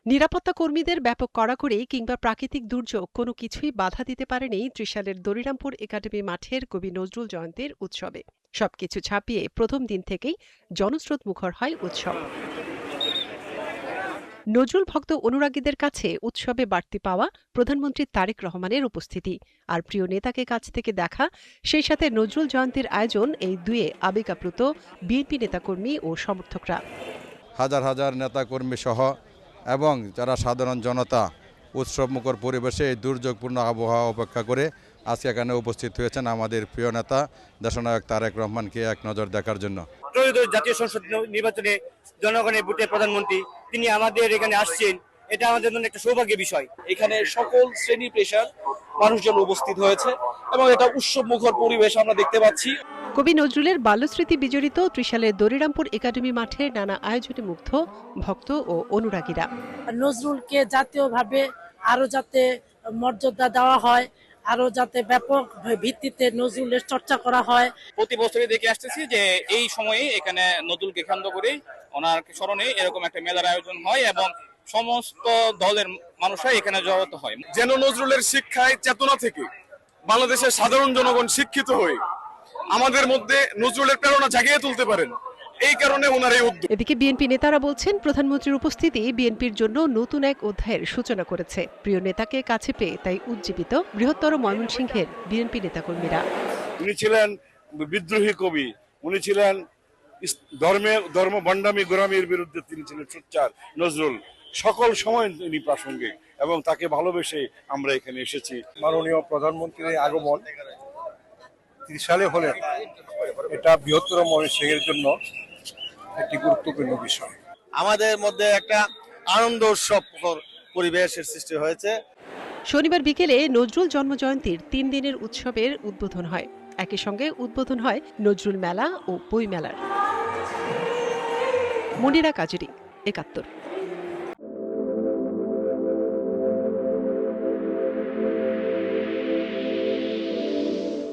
নিরাপত্তা কর্মীদের ব্যাপক কড়াকড়ি কিংবা প্রাকৃতিক দুর্যোগ কোনো কিছুই বাধা দিতে পারেনি ত্রিশালের দরিরামপুর একাডেমি মাঠের কবি নজরুল জয়ন্তীর উৎসবে। সবকিছু ছাপিয়ে প্রথম দিন থেকেই জনস্রোত মুখর হয় উৎসব। নজরুল ভক্ত অনুরাগীদের কাছে উৎসবে বাড়তি পাওয়া প্রধানমন্ত্রী তারেক রহমানের উপস্থিতি আর প্রিয় নেতাকে কাছ থেকে দেখা, সেই সাথে নজরুল জয়ন্তীর আয়োজন, এই দুয়ে আবেগাপ্লুত বিএনপি নেতাকর্মী ও সমর্থকরা। হাজার হাজার নেতাকর্মী সহ এবং যারা সাধারণ জনতা উৎসবমুখর পরিবেশে এই দুর্যোগপূর্ণ আবহাওয়া উপেক্ষা করে আজকে এখানে উপস্থিত হয়েছেন আমাদের প্রিয় নেতা দেশনায়ক তারেক রহমানকে এক নজর দেখার জন্য। ত্রয়োদশ জাতীয় সংসদ নির্বাচনে জনগণের ভোটে প্রধানমন্ত্রী তিনি আমাদের এখানে আসছেন, এটা আমাদের জন্য একটা সৌভাগ্যের বিষয়। এখানে সকল শ্রেণী পেশার মানুষজন উপস্থিত হয়েছে এবং এটা উৎসব মুখর পরিবেশ আমরা দেখতে পাচ্ছি। কবি নজরুলের বাল্যস্মৃতি বিজড়িত ত্রিশালের দরিরামপুর একাডেমি মাঠে নানা আয়োজনে মুগ্ধ ভক্ত ও অনুরাগীরা। নজরুলকে জাতীয়ভাবে আরো যাতে মর্যাদা দেওয়া হয়, আরো যাতে ব্যাপক ভিত্তিতে নজরুলের চর্চা করা হয়। প্রতি বছরই দেখে আসতেছি যে এই সময়ে এখানে নজরুলকে কেন্দ্র করে ওনার স্মরণে এরকম একটা মেলার আয়োজন হয় এবং সমস্ত দলের মানুষরা এখানে জড়ো হয়। যেন নজরুলের শিক্ষায় চেতনা থেকে বাংলাদেশের সাধারণ জনগণ শিক্ষিত হয়ে আমাদের মধ্যে নজরুলের প্রেরণা জাগিয়ে তুলতে পারেন, এই কারণে ওনার এই উদ্যোগ। এদিকে বিএনপি নেতারা বলছেন, প্রধানমন্ত্রীর উপস্থিতি বিএনপির জন্য নতুন এক অধ্যায়ের সূচনা করেছে। প্রিয় নেতাকে কাছে পেয়ে তাই উজ্জীবিত বৃহত্তর ময়মনসিংহের বিএনপি নেতাকর্মীরা। উনি ছিলেন বিদ্রোহী কবি, উনি ছিলেন ধর্ম ভণ্ডামি গোরামির বিরুদ্ধে তিনি ছিলেন সোচ্চার। নজরুল সকল সময় তিনি প্রাসঙ্গিক এবং তাকে ভালোবেসে আমরা এখানে এসেছি। মাননীয় প্রধানমন্ত্রীর আগমন ত্রিশালে হলেন, এটা বৃহত্তর ময়মনসিংহের জন্য একটি গুরুত্বপূর্ণ বিষয়। আমাদের মধ্যে একটা আনন্দ উৎসব পরিবেশের সৃষ্টি হয়েছে। শনিবার বিকেলে নজরুল জন্মজয়ন্তীর 3 দিনের উৎসবের উদ্বোধন হয়। একই সঙ্গে উদ্বোধন হয় নজরুল মেলা ও বই মেলার। মনিরা কাজেরি, ৭১।